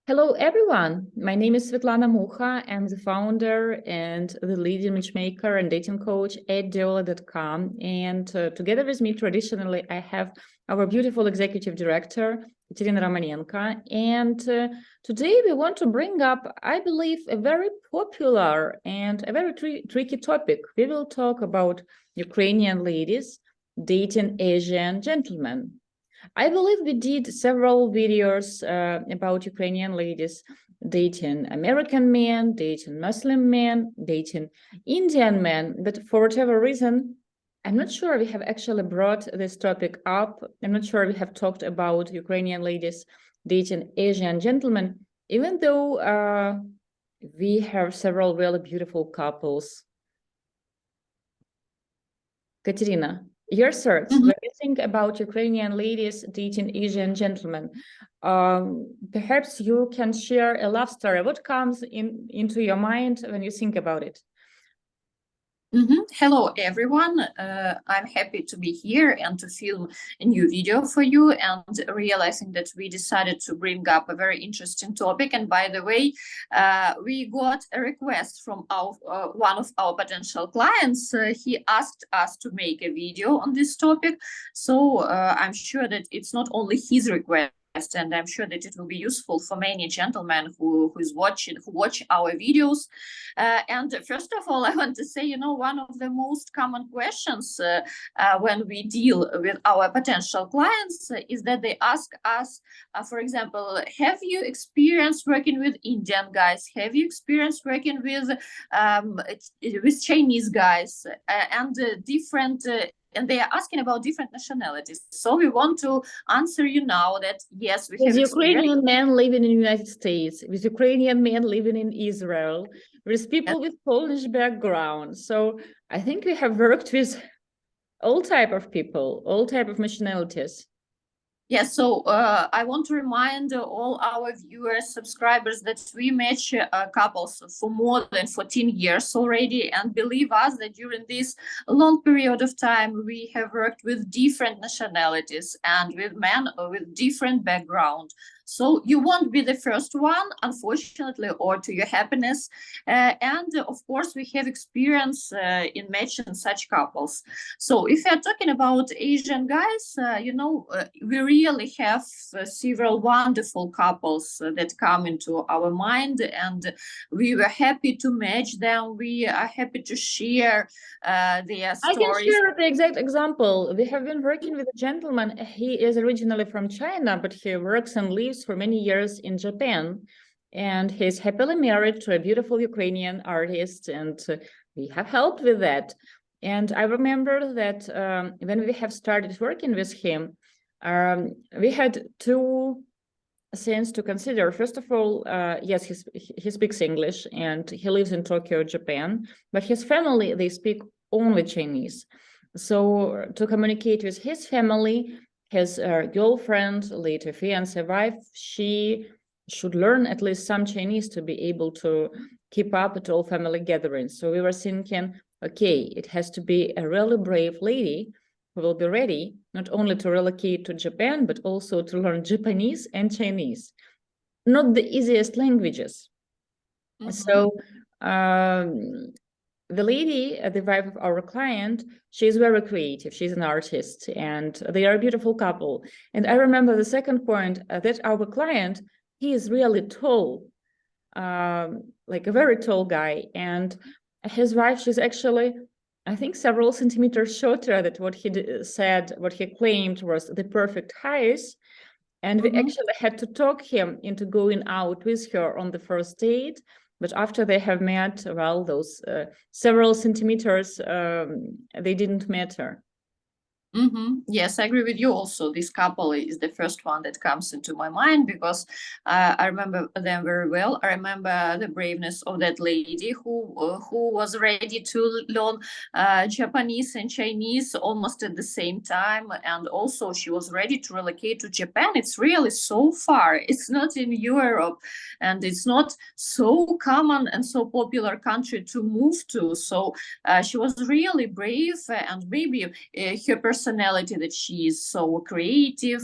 Hello, everyone. My name is Svetlana Mucha. I'm the founder and the leading matchmaker and dating coach at Diolli.com. And together with me, traditionally, I have our beautiful executive director, Katerina Romanenko. And today we want to bring up, I believe, a very popular and a very tricky topic. We will talk about Ukrainian ladies dating Asian gentlemen. I believe we did several videos about Ukrainian ladies dating American men, dating Muslim men, dating Indian men, but for whatever reason, I'm not sure we have actually brought this topic up. I'm not sure we have talked about Ukrainian ladies dating Asian gentlemen, even though we have several really beautiful couples. Katerina, your thoughts, when you think about Ukrainian ladies dating Asian gentlemen, perhaps you can share a love story. What comes into your mind when you think about it? Hello, everyone. I'm happy to be here and to film a new video for you, and realizing that we decided to bring up a very interesting topic. And by the way, we got a request from one of our potential clients. He asked us to make a video on this topic. So I'm sure that it's not only his request, and I'm sure that it will be useful for many gentlemen who watch our videos. And first of all, I want to say, one of the most common questions when we deal with our potential clients is that they ask us, for example, have you experienced working with Indian guys? Have you experienced working with Chinese guys and different? And they are asking about different nationalities. So we want to answer you now that yes, we have Ukrainian men living in the United States, with Ukrainian men living in Israel, with people with Polish background. So I think we have worked with all type of people, all type of nationalities. Yes, so I want to remind all our viewers, subscribers, that we match couples for more than 14 years already. And believe us that during this long period of time, we have worked with different nationalities and with men with different background. So you won't be the first one, unfortunately, or to your happiness. And of course, we have experience in matching such couples. So if you're talking about Asian guys, we really have several wonderful couples that come into our mind, and we were happy to match them. We are happy to share their stories. I can share the exact example. We have been working with a gentleman. He is originally from China, but he works and lives for many years in Japan. And he's happily married to a beautiful Ukrainian artist, and we have helped with that. And I remember that when we have started working with him, we had two things to consider. First of all, yes, he speaks English and he lives in Tokyo, Japan, but his family, they speak only Chinese. So to communicate with his family, his girlfriend, later fiance wife, she should learn at least some Chinese to be able to keep up at all family gatherings. So we were thinking, okay, it has to be a really brave lady who will be ready not only to relocate to Japan, but also to learn Japanese and Chinese. Not the easiest languages. So the lady, the wife of our client, she's very creative. She's an artist, and they are a beautiful couple. And I remember the second point, that our client, he is really tall, like a very tall guy. And his wife, she's actually, I think, several centimeters shorter than what he said, what he claimed was the perfect height. And we actually had to talk him into going out with her on the first date. But after they have met, well, those several centimeters, they didn't matter. Yes, I agree with you also. This couple is the first one that comes into my mind because I remember them very well. I remember the braveness of that lady who was ready to learn Japanese and Chinese almost at the same time. And also she was ready to relocate to Japan. It's really so far. It's not in Europe, and it's not so common and so popular country to move to. So she was really brave, and maybe her perception personality, that she is so creative,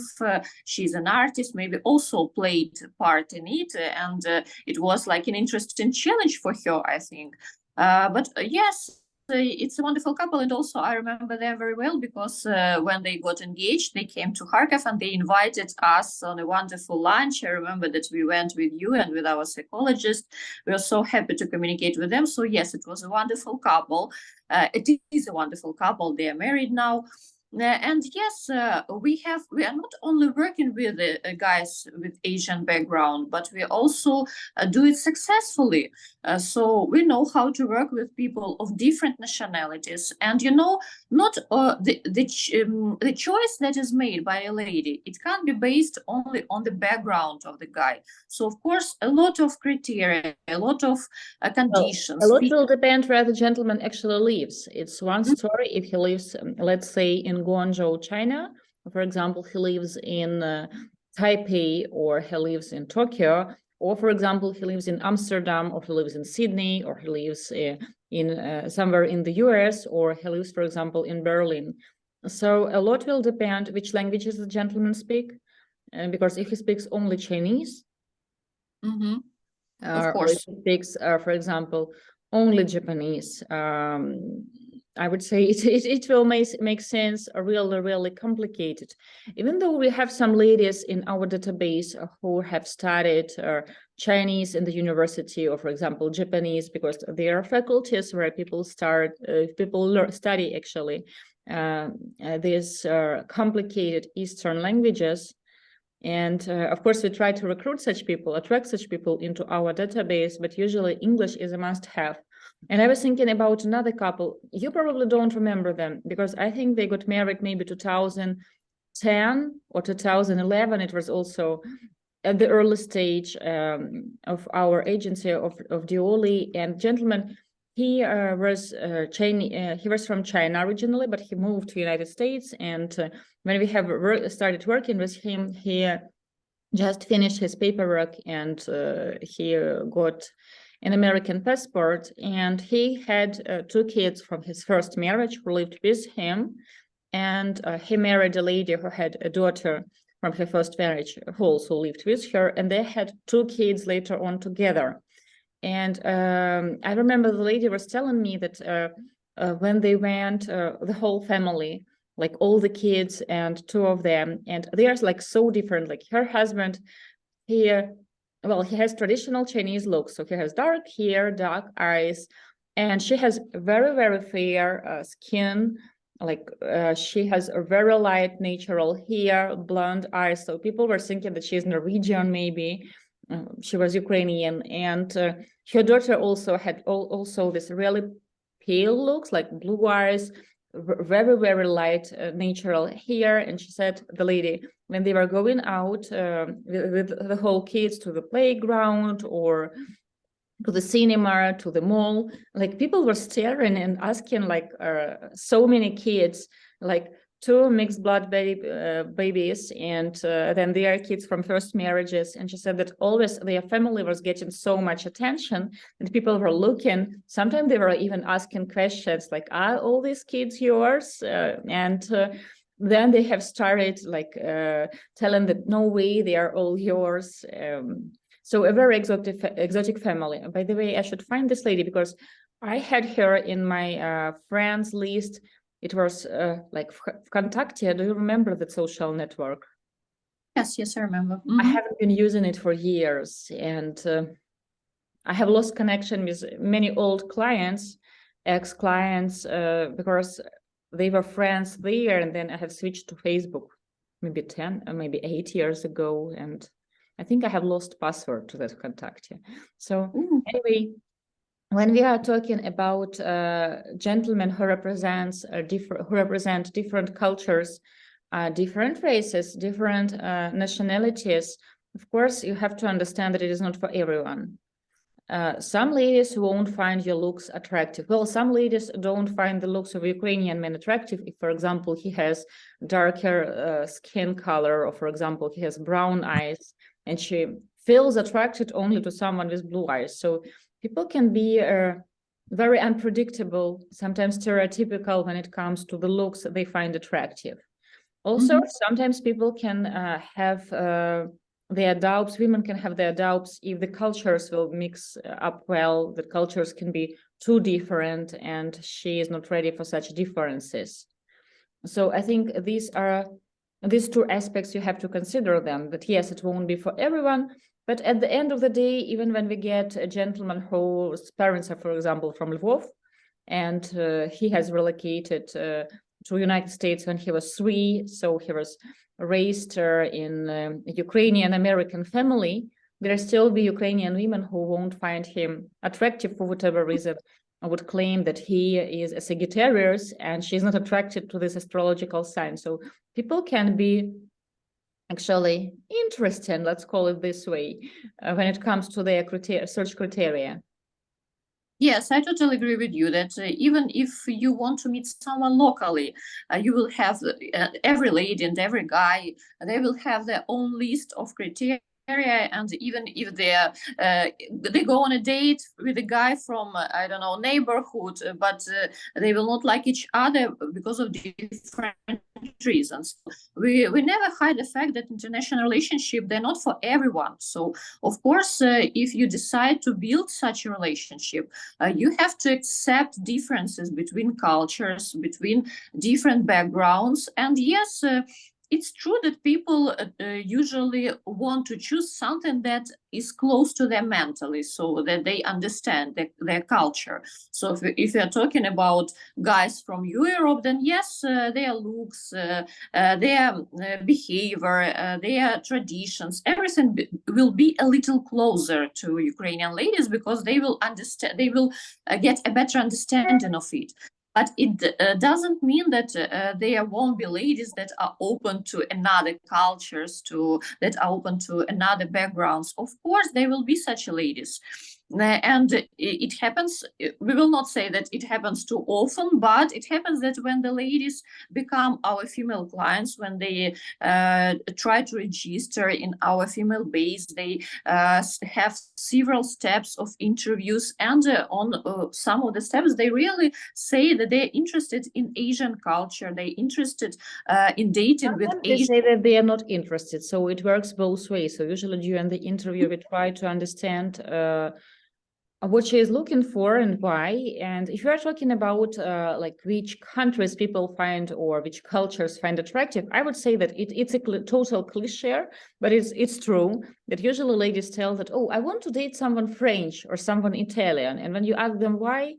she's an artist, maybe also played part in it, and it was like an interesting challenge for her, I think. But yes, it's a wonderful couple, and also I remember them very well because when they got engaged, they came to Kharkov and they invited us on a wonderful lunch. I remember that we went with you and with our psychologist. We were so happy to communicate with them. So yes, it was a wonderful couple. It is a wonderful couple. They are married now. And yes, we are not only working with guys with Asian background, but we also do it successfully. So we know how to work with people of different nationalities, and not the choice that is made by a lady, it can't be based only on the background of the guy. So of course, a lot of criteria, a lot of conditions. A lot will depend where the gentleman actually lives. It's one story if he lives, let's say, in Guangzhou, China. For example, he lives in Taipei, or he lives in Tokyo, or for example, he lives in Amsterdam, or he lives in Sydney, or he lives in somewhere in the US, or he lives, for example, in Berlin. So a lot will depend which languages the gentleman speak, because if he speaks only Chinese, of course, or if he speaks, for example, only Japanese, I would say it will make sense really complicated. Even though we have some ladies in our database who have studied Chinese in the university, or for example Japanese, because there are faculties where people study actually these complicated Eastern languages. And of course, we try to recruit such people, attract such people into our database, but usually English is a must-have. And I was thinking about another couple. You probably don't remember them, because I think they got married maybe 2010 or 2011. It was also at the early stage of our agency of Diolli. And gentleman, he was Chinese. He was from China originally, but he moved to the United States. And when we have started working with him, he just finished his paperwork, and he got an American passport. And he had 2 kids from his first marriage who lived with him. And he married a lady who had a daughter from her first marriage who also lived with her. And they had 2 kids later on together. And I remember the lady was telling me that when they went, the whole family, like all the kids and 2 of them, and they are like so different. Like her husband, he has traditional Chinese looks. So he has dark hair, dark eyes, and she has very fair skin. Like she has a very light natural hair, blonde eyes. So people were thinking that she's Norwegian, maybe. She was Ukrainian, and her daughter also had also this really pale looks, like blue eyes, very light natural hair. And she said, the lady, when they were going out with the whole kids to the playground or to the cinema, to the mall, like people were staring and asking, like so many kids, like 2 mixed blood babies, and then their kids from first marriages. And she said that always their family was getting so much attention that people were looking. Sometimes they were even asking questions like, are all these kids yours? And then they have started like telling that no way, they are all yours. So a very exotic family. By the way, I should find this lady because I had her in my friends list. It was like Vkontakte. Do you remember that social network? Yes, I remember. I haven't been using it for years, and I have lost connection with many old clients, ex-clients, because they were friends there, and then I have switched to Facebook maybe 10 or maybe 8 years ago, and I think I have lost password to that Vkontakte. So anyway, when we are talking about gentlemen who represent different cultures, different races, different nationalities, of course, you have to understand that it is not for everyone. Some ladies won't find your looks attractive. Well, some ladies don't find the looks of Ukrainian men attractive if, for example, he has darker skin color, or, for example, he has brown eyes, and she feels attracted only to someone with blue eyes. So people can be very unpredictable, sometimes stereotypical when it comes to the looks they find attractive. Also, sometimes people can have their doubts, women can have their doubts if the cultures will mix up well, the cultures can be too different, and she is not ready for such differences. So I think these two aspects you have to consider them, that yes, it won't be for everyone, but at the end of the day, even when we get a gentleman whose parents are, for example, from Lvov, and he has relocated to United States when he was 3, so he was raised in a Ukrainian American family, there still be Ukrainian women who won't find him attractive for whatever reason. I would claim that he is a Sagittarius and she's not attracted to this astrological sign. So people can be actually interesting, let's call it this way, when it comes to their search criteria. Yes, I totally agree with you that even if you want to meet someone locally, you will have every lady and every guy, they will have their own list of criteria. And even if they go on a date with a guy from I don't know, neighborhood, but they will not like each other because of different reasons. We never hide the fact that international relationship, they're not for everyone. So of course, if you decide to build such a relationship, you have to accept differences between cultures, between different backgrounds. And yes, it's true that people usually want to choose something that is close to them mentally, so that they understand their culture. So if you're talking about guys from Europe, then yes, their looks, their behavior, their traditions, everything will be a little closer to Ukrainian ladies, because they will understand, they will get a better understanding of it. But it doesn't mean that there won't be ladies that are open to another cultures, that are open to another backgrounds. Of course, there will be such ladies. And it happens, we will not say that it happens too often, but it happens that when the ladies become our female clients, when they try to register in our female base, they have several steps of interviews, and on some of the steps, they really say that they're interested in Asian culture, they're interested in dating with Asian. They say that they are not interested, so it works both ways. So usually during the interview, we try to understand what she is looking for and why. And if you are talking about like which countries people find or which cultures find attractive, I would say that it's a total cliche, but it's true that usually ladies tell that, oh, I want to date someone French or someone Italian. And when you ask them why,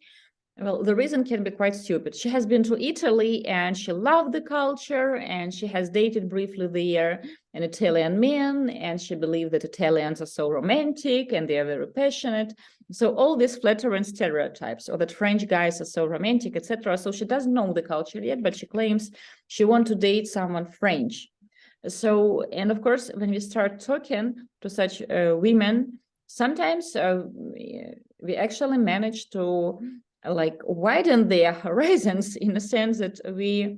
well, the reason can be quite stupid. She has been to Italy and she loved the culture, and she has dated briefly there an Italian man, and she believed that Italians are so romantic and they are very passionate. So all these flattering stereotypes, or that French guys are so romantic, etc. So she doesn't know the culture yet, but she claims she wants to date someone French. So, and of course, when we start talking to such women, sometimes we actually manage to like widen their horizons, in the sense that we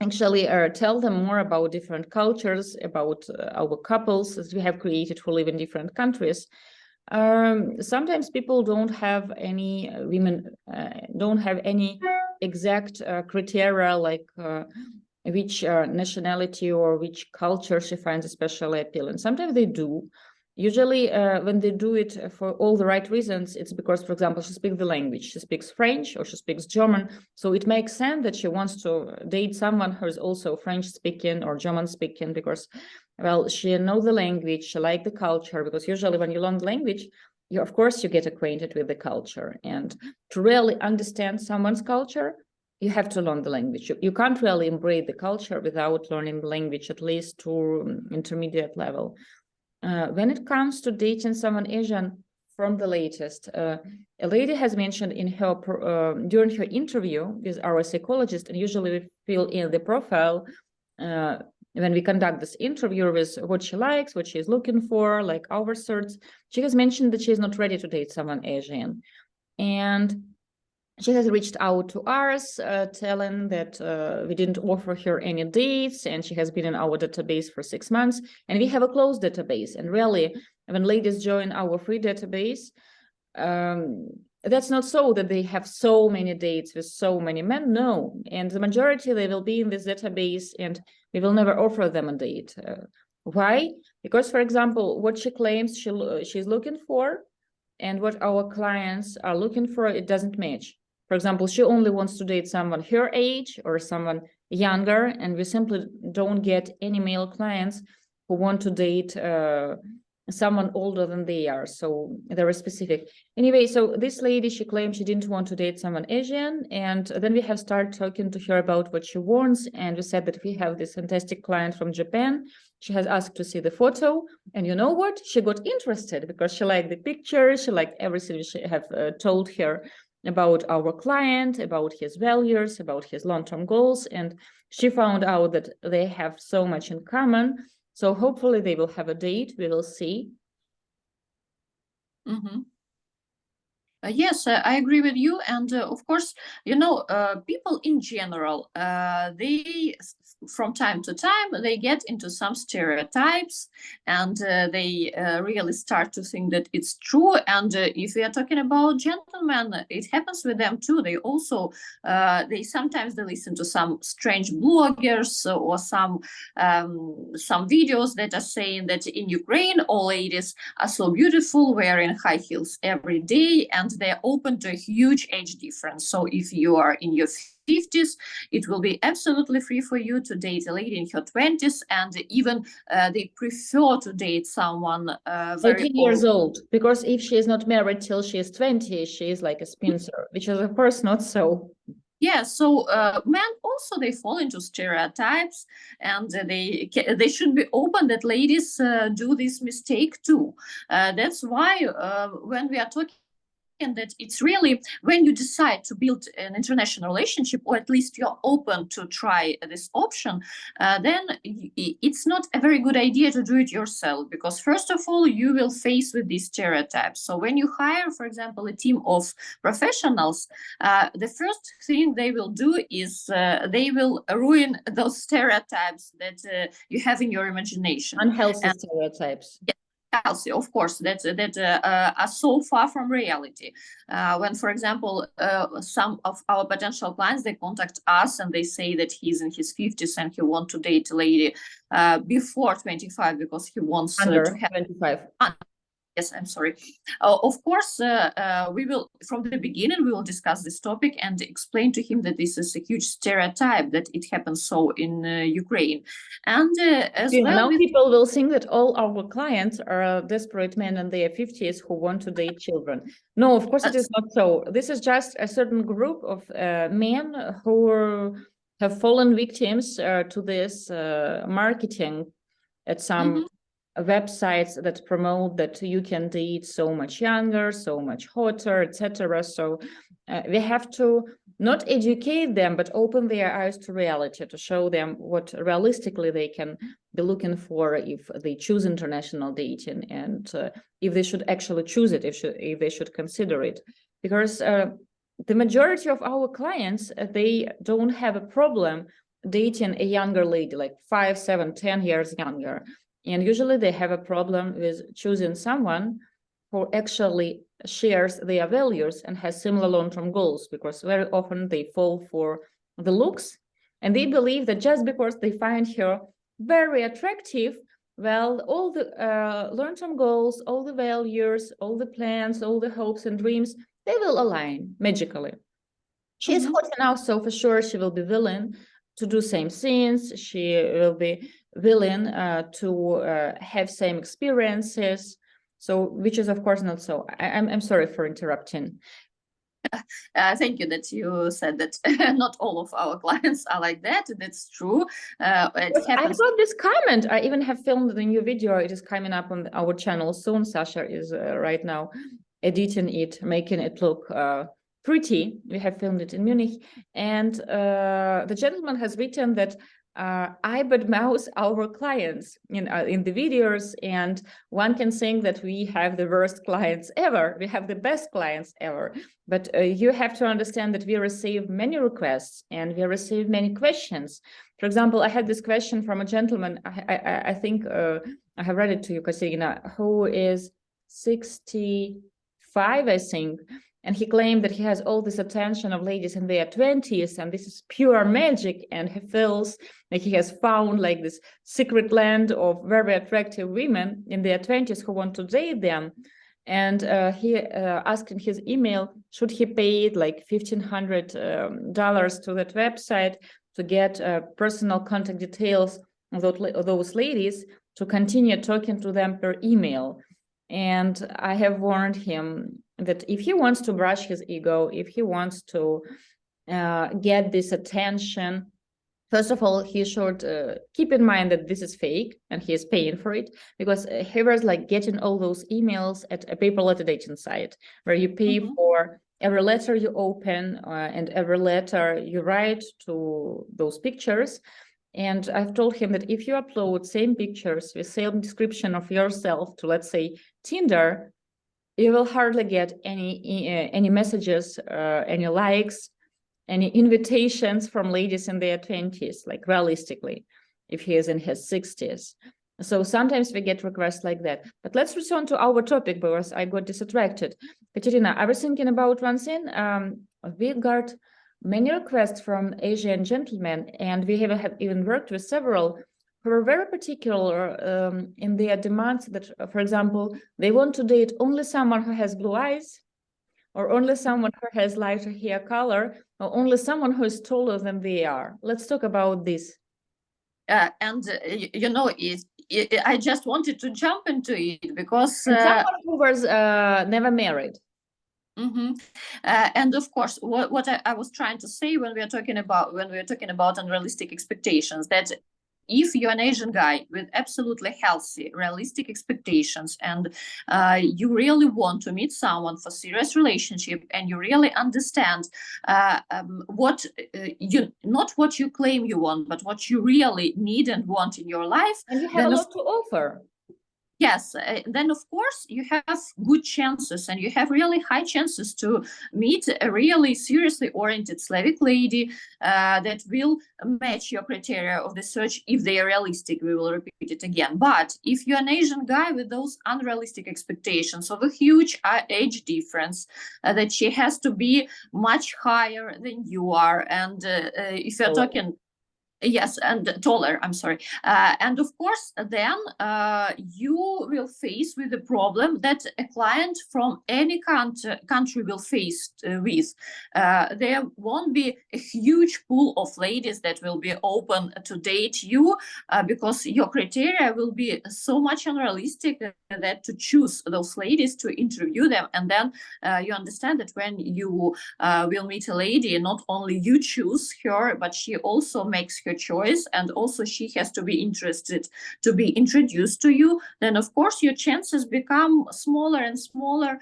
actually tell them more about different cultures, about our couples that we have created who live in different countries. Sometimes people don't have any, women don't have any exact criteria, like which nationality or which culture she finds especially appealing. Sometimes they do. Usually when they do it for all the right reasons, it's because, for example, she speaks the language. She speaks French or she speaks German. So it makes sense that she wants to date someone who is also French speaking or German speaking, because, well, she knows the language, she likes the culture, because usually when you learn the language, of course, you get acquainted with the culture. And to really understand someone's culture, you have to learn the language. You can't really embrace the culture without learning the language, at least to intermediate level. When it comes to dating someone Asian, from the latest, a lady has mentioned in her during her interview with our psychologist, and usually we fill in the profile when we conduct this interview with what she likes, what she's looking for, like our certs. She has mentioned that she's not ready to date someone Asian, and she has reached out to us, telling that we didn't offer her any dates, and she has been in our database for 6 months, and we have a closed database. And really, when ladies join our free database, that's not so that they have so many dates with so many men. No, and the majority, they will be in this database, and we will never offer them a date. Why? Because, for example, what she claims she's looking for and what our clients are looking for, it doesn't match. For example, she only wants to date someone her age or someone younger, and we simply don't get any male clients who want to date someone older than they are. So they're specific. Anyway, so this lady, she claimed she didn't want to date someone Asian. And then we have started talking to her about what she wants. And we said that we have this fantastic client from Japan. She has asked to see the photo. And you know what? She got interested because she liked the picture. She liked everything she have told her about our client, about his values, about his long-term goals. And she found out that they have so much in common. So hopefully they will have a date. We will see. Mm-hmm. Yes, I agree with you. And of course, people in general, they, from time to time, they get into some stereotypes, and they really start to think that it's true. And if we are talking about gentlemen, it happens with them too. They also, they sometimes they listen to some strange bloggers or some videos that are saying that in Ukraine, all ladies are so beautiful, wearing high heels every day, and they're open to a huge age difference. So if you are in your 50s, it will be absolutely free for you to date a lady in her 20s, and even they prefer to date someone very 18 years old, because if she is not married till she is 20, she is like a spinster, which is of course not so. Yeah, so men also, they fall into stereotypes, and they should be open that ladies do this mistake too. That's why when we are talking, and that it's really when you decide to build an international relationship, or at least you're open to try this option, then it's not a very good idea to do it yourself, because first of all, you will face with these stereotypes. So when you hire, for example, a team of professionals, the first thing they will do is they will ruin those stereotypes that you have in your imagination. Unhealthy stereotypes. Yeah, healthy, of course, that are so far from reality. When, for example, some of our potential clients, they contact us and they say that he's in his 50s and he wants to date a lady before 25 because he wants Under to have 25. Yes, I'm sorry. Of course, we will, from the beginning, we will discuss this topic and explain to him that this is a huge stereotype, that it happens so in Ukraine. And as well, now people will think that all our clients are desperate men in their 50s who want to date children. No, of course it is not so. This is just a certain group of men who have fallen victims to this marketing at some websites that promote that you can date so much younger, so much hotter, etc. So we have to not educate them, but open their eyes to reality, to show them what realistically they can be looking for if they choose international dating, and if they should actually choose it, if they should consider it. Because the majority of our clients, they don't have a problem dating a younger lady, like 5, 7, 10 years younger. And usually they have a problem with choosing someone who actually shares their values and has similar long-term goals, because very often they fall for the looks, and they believe that just because they find her very attractive, well, all the long-term goals, all the values, all the plans, all the hopes and dreams, they will align magically. She is 40 now, so for sure she will be willing to do same things. She will be willing to have same experiences. So, which is of course not so. I'm sorry for interrupting. Thank you that you said that not all of our clients are like that. That's true. I got this comment. I even have filmed the new video. It is coming up on our channel soon. Sasha is right now editing it, making it look pretty. We have filmed it in Munich, and the gentleman has written that I badmouth our clients in the videos, and one can think that we have the worst clients ever. We have the best clients ever. But you have to understand that we receive many requests and we receive many questions. For example, I had this question from a gentleman. I think I have read it to you, Katerina, who is 65, I think. And he claimed that he has all this attention of ladies in their 20s, and this is pure magic. And he feels like he has found like this secret land of very attractive women in their 20s who want to date them. And he asked in his email, should he pay like $1,500 to that website to get personal contact details of those ladies to continue talking to them per email. And I have warned him that if he wants to brush his ego, if he wants to get this attention, first of all, he should keep in mind that this is fake and he is paying for it, because he was like getting all those emails at a paper letter dating site where you pay for every letter you open and every letter you write to those pictures. And I've told him that if you upload same pictures with same description of yourself to, let's say, Tinder, you will hardly get any messages, any likes, any invitations from ladies in their 20s, like realistically, if he is in his 60s. So sometimes we get requests like that. But let's return to our topic because I got distracted. Katerina, I was thinking about one thing. We got many requests from Asian gentlemen, and we have even worked with several who are very particular in their demands that, for example, they want to date only someone who has blue eyes, or only someone who has lighter hair color, or only someone who is taller than they are. Let's talk about this. You know, I just wanted to jump into it because someone who was never married. And of course, what I was trying to say when we are talking about unrealistic expectations, that if you're an Asian guy with absolutely healthy, realistic expectations, and you really want to meet someone for serious relationship, and you really understand what not what you claim you want, but what you really need and want in your life, and you have a lot to offer. Yes, then of course you have good chances, and you have really high chances to meet a really seriously oriented Slavic lady that will match your criteria of the search if they are realistic. We will repeat it again. But if you're an Asian guy with those unrealistic expectations of a huge age difference, that she has to be much higher than you are, and if you're talking... Yes, and taller, I'm sorry. And of course, then you will face with the problem that a client from any country will face with. There won't be a huge pool of ladies that will be open to date you because your criteria will be so much unrealistic that to choose those ladies, to interview them, and then you understand that when you will meet a lady, not only you choose her, but she also makes her choice, and also she has to be interested to be introduced to you, then of course your chances become smaller and smaller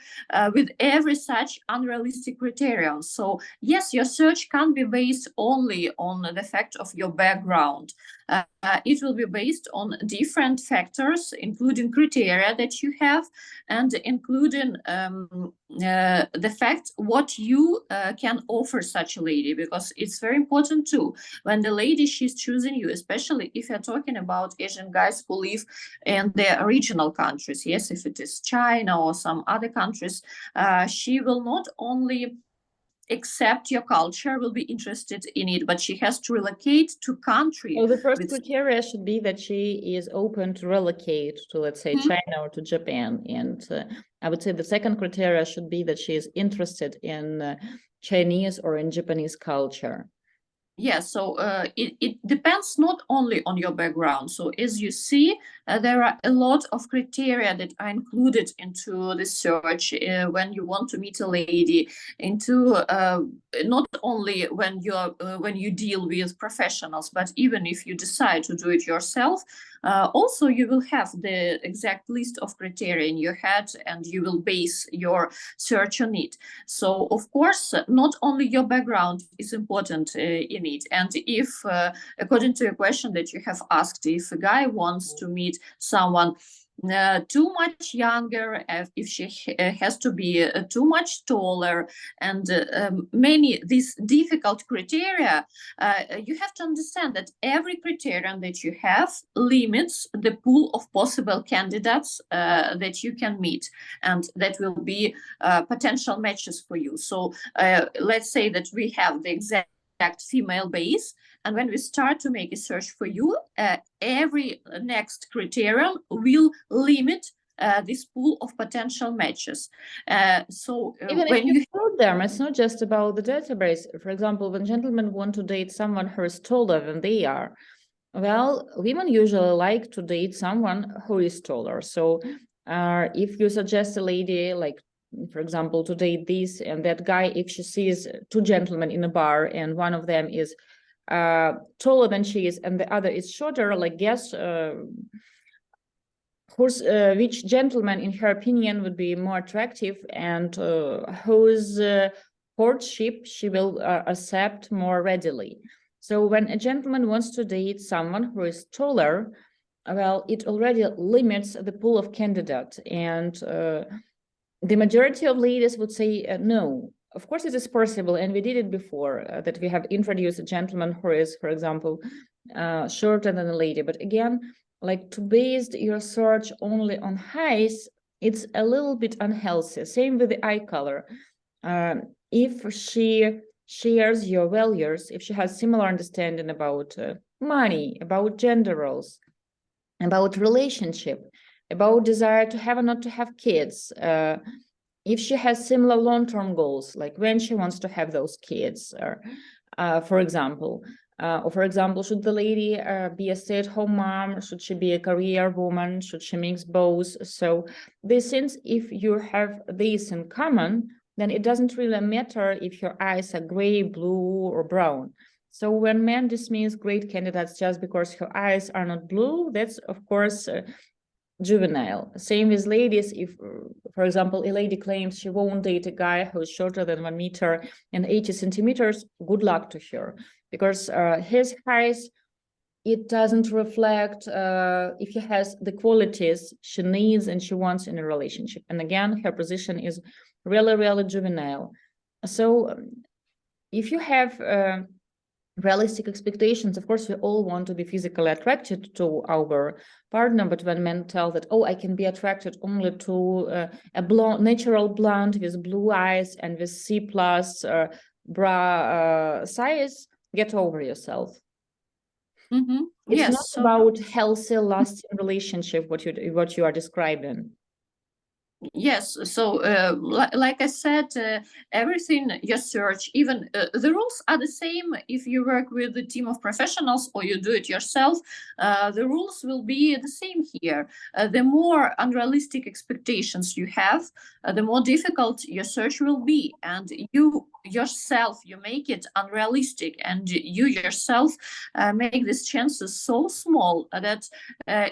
with every such unrealistic criterion. So yes, your search can't be based only on the fact of your background. It will be based on different factors, including criteria that you have, and including the fact what you can offer such a lady, because it's very important too when the lady she's choosing you, especially if you're talking about Asian guys who live in their original countries. Yes, if it is China or some other countries, she will not only accept your culture, will be interested in it, but she has to relocate to country. Well, the first criteria should be that she is open to relocate to, let's say, China or to Japan. And I would say the second criteria should be that she is interested in Chinese or in Japanese culture. Yes, so it depends not only on your background. So as you see, there are a lot of criteria that are included into the search when you want to meet a lady, into not only when you deal with professionals, but even if you decide to do it yourself, also you will have the exact list of criteria in your head, and you will base your search on it. So of course, not only your background is important in it. And if, according to a question that you have asked, if a guy wants to meet someone too much younger, if she has to be too much taller, and many these difficult criteria, you have to understand that every criterion that you have limits the pool of possible candidates that you can meet, and that will be potential matches for you. So let's say that we have the exact female base, and when we start to make a search for you, every next criterion will limit this pool of potential matches. Even if you told them, it's not just about the database. For example, when gentlemen want to date someone who is taller than they are, well, women usually like to date someone who is taller. So if you suggest a lady, like, for example, to date this and that guy, if she sees two gentlemen in a bar and one of them is taller than she is and the other is shorter, like, guess which gentleman, in her opinion, would be more attractive, and whose courtship she will accept more readily. So when a gentleman wants to date someone who is taller, well, it already limits the pool of candidates, and the majority of ladies would say no. Of course, it is possible, and we did it before, that we have introduced a gentleman who is, for example, shorter than a lady. But again, like, to base your search only on height, it's a little bit unhealthy. Same with the eye color. If she shares your values, if she has similar understanding about money, about gender roles, about relationship, about desire to have or not to have kids, if she has similar long-term goals, like when she wants to have those kids, or for example, should the lady be a stay-at-home mom? Should she be a career woman? Should she mix both? So these things, if you have these in common, then it doesn't really matter if your eyes are gray, blue, or brown. So when men dismiss great candidates just because her eyes are not blue, that's, of course, juvenile. Same with ladies. If, for example, a lady claims she won't date a guy who's shorter than 1 meter and 80 centimeters, good luck to her, because his height, it doesn't reflect if he has the qualities she needs and she wants in a relationship. And again, her position is really, really juvenile. So if you have realistic expectations, of course, we all want to be physically attracted to our partner, but when men tell that, oh, I can be attracted only to a blonde, natural blonde with blue eyes and with C+ bra size, get over yourself. Mm-hmm. It's yes, not about healthy, lasting relationship, what you are describing. Yes, so like I said, everything you search, even the rules are the same if you work with a team of professionals or you do it yourself. The rules will be the same here. The more unrealistic expectations you have, the more difficult your search will be, and you yourself, you make it unrealistic, and you yourself make these chances so small that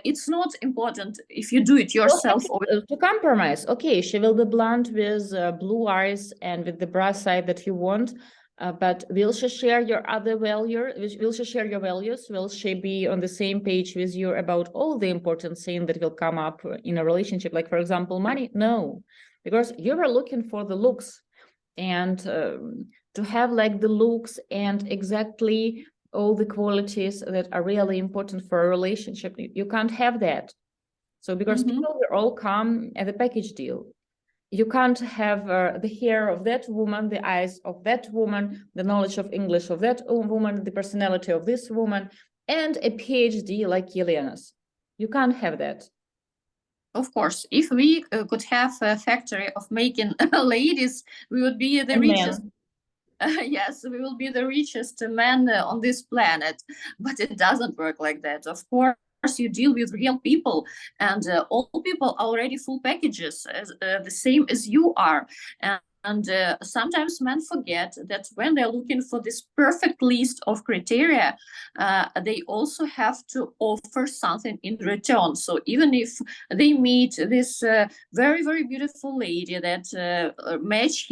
it's not important if you do it yourself or to compromise. Okay, she will be blonde with blue eyes and with the bra side that you want, but will she share your other value? Will she share your values? Will she be on the same page with you about all the important things that will come up in a relationship, like, for example, money? No, because you were looking for the looks, and to have like the looks and exactly all the qualities that are really important for a relationship, you can't have that. So because people will all come at a package deal. You can't have the hair of that woman, the eyes of that woman, the knowledge of English of that woman, the personality of this woman, and a PhD like Yelena's. You can't have that. Of course, if we could have a factory of making ladies, we would be the richest. Yes, we will be the richest men on this planet, but it doesn't work like that. Of course, you deal with real people, and all people are already full packages, the same as you are. And And sometimes men forget that when they're looking for this perfect list of criteria, they also have to offer something in return. So even if they meet this very, very beautiful lady that match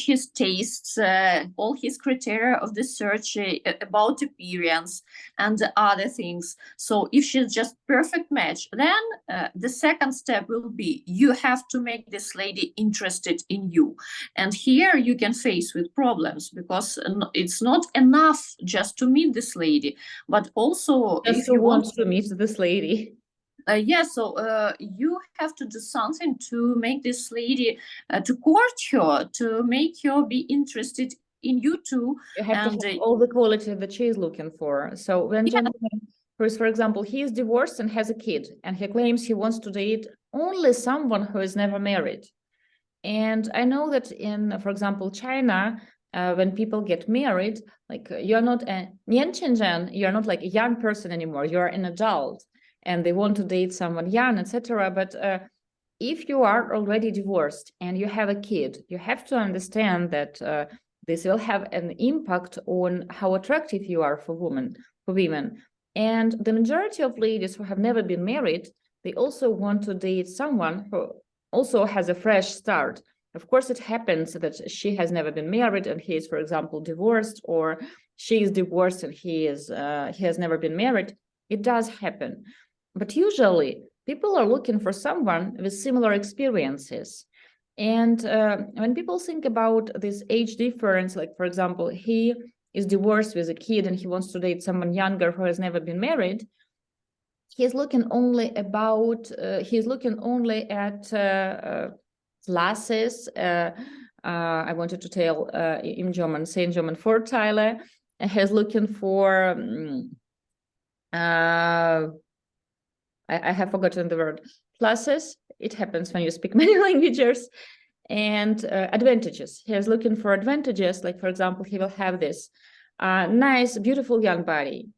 his tastes, all his criteria of the search about appearance and other things. So if she's just perfect match, then the second step will be you have to make this lady interested in you. And here you can face with problems, because it's not enough just to meet this lady, but also Just if to you want want to meet this lady. you have to do something to make this lady, to court her, to make her be interested in you too. You have And to have all the quality that she is looking for. So when gentleman, for example, he is divorced and has a kid, and he claims he wants to date only someone who is never married. And I know that in, for example, China, when people get married, like you're not a nianqianzhan, you're not like a young person anymore, you're an adult, and they want to date someone young, etc. But if you are already divorced and you have a kid, you have to understand that this will have an impact on how attractive you are for women. And the majority of ladies who have never been married, they also want to date someone who also has a fresh start. Of course, it happens that she has never been married and he is, for example, divorced, or she is divorced and he has never been married. It does happen. But usually people are looking for someone with similar experiences. And when people think about this age difference, like, for example, he is divorced with a kid and he wants to date someone younger who has never been married, he's looking only at classes. I wanted to tell in German, say in German, Vorteile. He's looking for I have forgotten the word. Pluses. It happens when you speak many languages. And advantages. He's looking for advantages. Like, for example, he will have this nice, beautiful young body.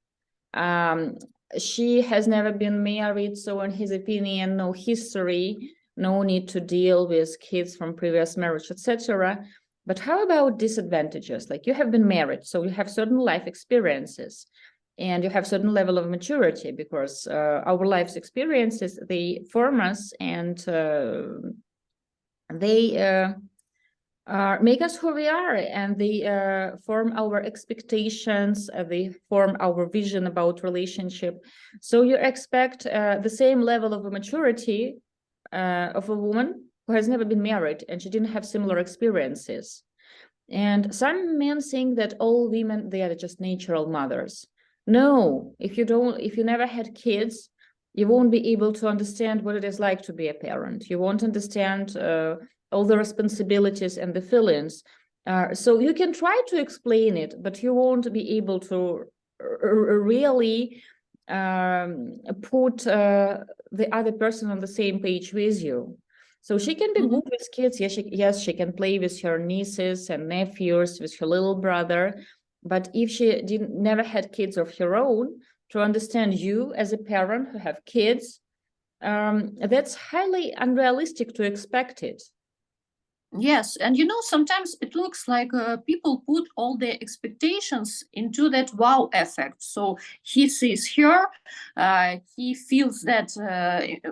She has never been married, so in his opinion, no history, no need to deal with kids from previous marriage, etc. But how about disadvantages? Like, you have been married, so you have certain life experiences and you have certain level of maturity, because our life's experiences, they form us, and they make us who we are, and they form our expectations, they form our vision about relationship. So you expect the same level of maturity of a woman who has never been married and she didn't have similar experiences. And some men think that all women, they are just natural mothers. No, if you never had kids, you won't be able to understand what it is like to be a parent. You won't understand all the responsibilities and the feelings. So you can try to explain it, but you won't be able to really put the other person on the same page with you. So she can be good with kids. Yes, she can play with her nieces and nephews, with her little brother. But if she never had kids of her own, to understand you as a parent who have kids, that's highly unrealistic to expect it. Yes, and sometimes it looks like people put all their expectations into that wow effect. So he sees her, he feels that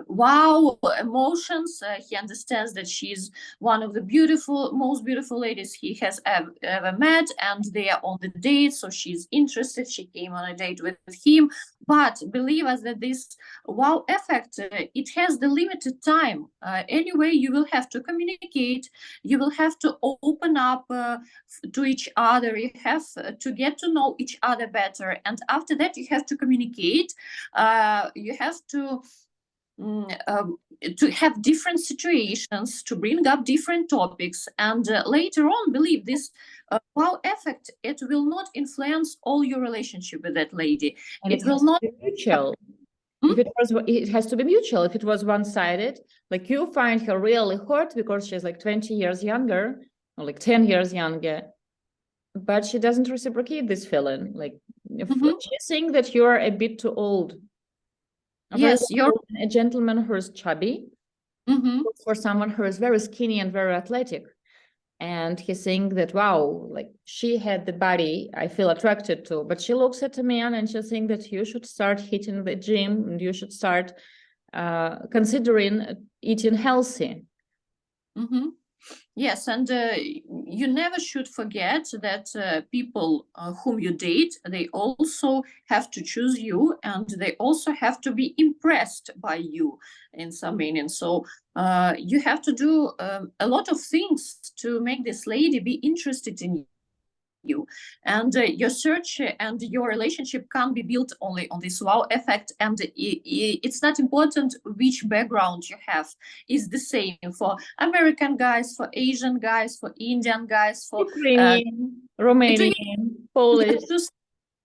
wow emotions. He understands that she's one of the most beautiful ladies he has ever met, and they are on the date. So she's interested. She came on a date with him. But believe us that this wow effect, it has the limited time. Anyway, you will have to communicate. You will have to open up to each other. You have to get to know each other better. And after that, you have to communicate. You have to have different situations, to bring up different topics. And later on, believe this wow effect, it will not influence all your relationship with that lady. And it will not be mutual. If it has to be mutual. If it was one-sided, like you find her really hot because she's like 20 years younger or like 10 years younger, but she doesn't reciprocate this feeling. Like if she's saying that you're a bit too old. Yes, you're a gentleman who's chubby Mm-hmm. For someone who is very skinny and very athletic, and he's saying that, wow, like she had the body I feel attracted to, but she looks at a man and she's saying that you should start hitting the gym and you should start considering eating healthy. Mm-hmm. Yes, and you never should forget that people whom you date, they also have to choose you, and they also have to be impressed by you in some meaning. So you have to do a lot of things to make this lady be interested in you, and your search and your relationship can't be built only on this wow effect, and it's not important which background you have. It's the same for American guys, for Asian guys, for Indian guys, for Ukrainian, to, Romanian, Polish.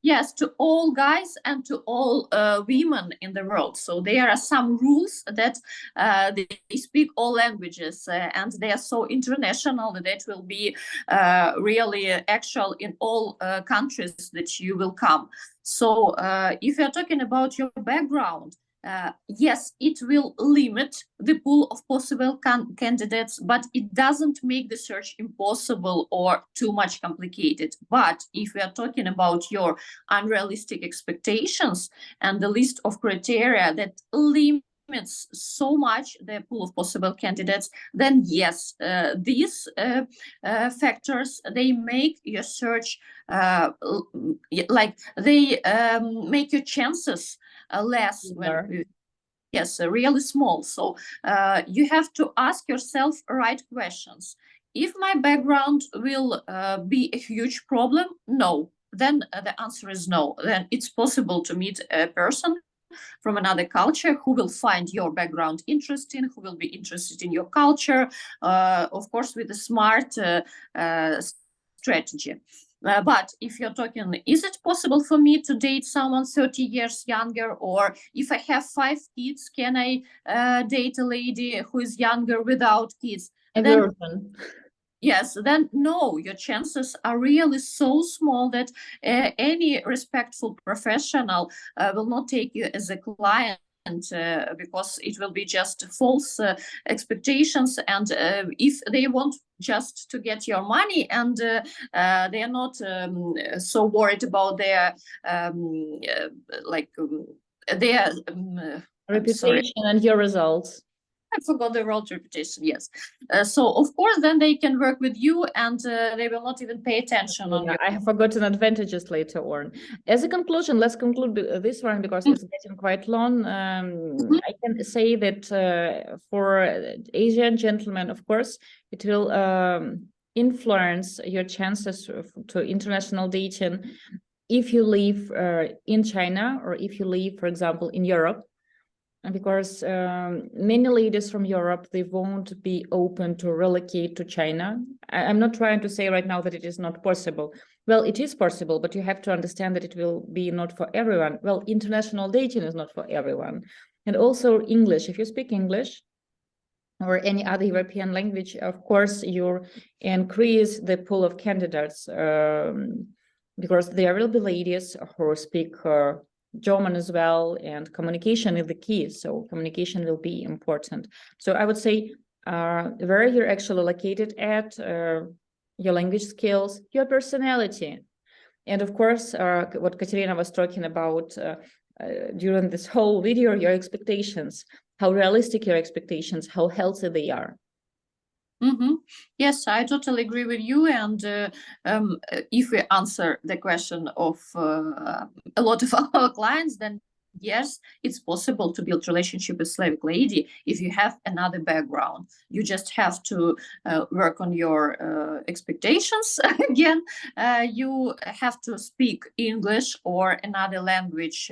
yes, to all guys and to all women in the world. So there are some rules that they speak all languages, and they are so international that it will be really actual in all countries that you will come. So if you're talking about your background, yes, it will limit the pool of possible candidates, but it doesn't make the search impossible or too much complicated. But if we are talking about your unrealistic expectations and the list of criteria that limits so much the pool of possible candidates, then yes, these factors, they make your search like they make your chances less when yes, really small. So you have to ask yourself right questions. If my background will be a huge problem, no, then the answer is no. Then it's possible to meet a person from another culture who will find your background interesting, who will be interested in your culture, of course, with a smart strategy. But if you're talking, is it possible for me to date someone 30 years younger? Or if I have 5 kids, can I date a lady who is younger without kids? Then, yes, then no, your chances are really so small that any respectful professional will not take you as a client. Because it will be just false expectations, and if they want just to get your money, and they are not so worried about their their reputation and your results. I forgot the world reputation. Yes. So of course, then they can work with you, and they will not even pay attention on you. I have forgotten advantages later on. As a conclusion, let's conclude this one because it's getting quite long. I can say that for Asian gentlemen, of course, it will influence your chances to international dating if you live in China, or if you live, for example, in Europe. Because many ladies from Europe, they won't be open to relocate to China. I'm not trying to say right now that it is not possible. Well, it is possible, but you have to understand that it will be not for everyone. Well, international dating is not for everyone. And also English. If you speak English or any other European language, of course, you increase the pool of candidates because there will be ladies who speak German as well, and communication is the key. So communication will be important. So I would say where you're actually located at, your language skills, your personality. And of course, what Katerina was talking about during this whole video, your expectations, how realistic your expectations, how healthy they are. Yes, I totally agree with you. And if we answer the question of a lot of our clients, then yes, it's possible to build relationship with Slavic lady if you have another background. You just have to work on your expectations. Again, you have to speak English or another language.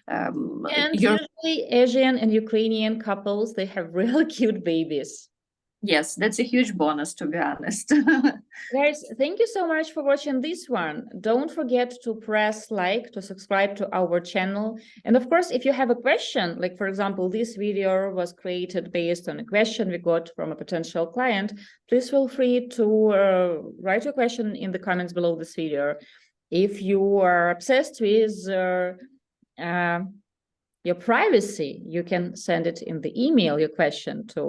And usually Asian and Ukrainian couples, they have really cute babies. Yes, that's a huge bonus, to be honest. Guys, thank you so much for watching this one. Don't forget to press like, to subscribe to our channel. And of course, if you have a question, like for example, this video was created based on a question we got from a potential client, please feel free to write your question in the comments below this video. If you are obsessed with your privacy, you can send it in the email, your question, to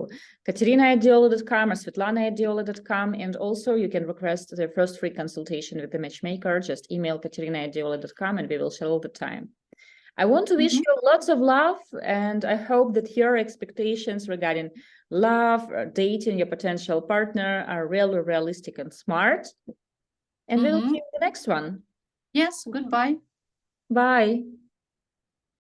Katerina@Diolli.com or Svetlana@Diolli.com. And also you can request the first free consultation with the matchmaker. Just email Katerina@Diolli.com and we will schedule the time. I want to wish you lots of love, and I hope that your expectations regarding love, dating your potential partner are really realistic and smart. And we will see you in the next one. Yes, goodbye. Bye.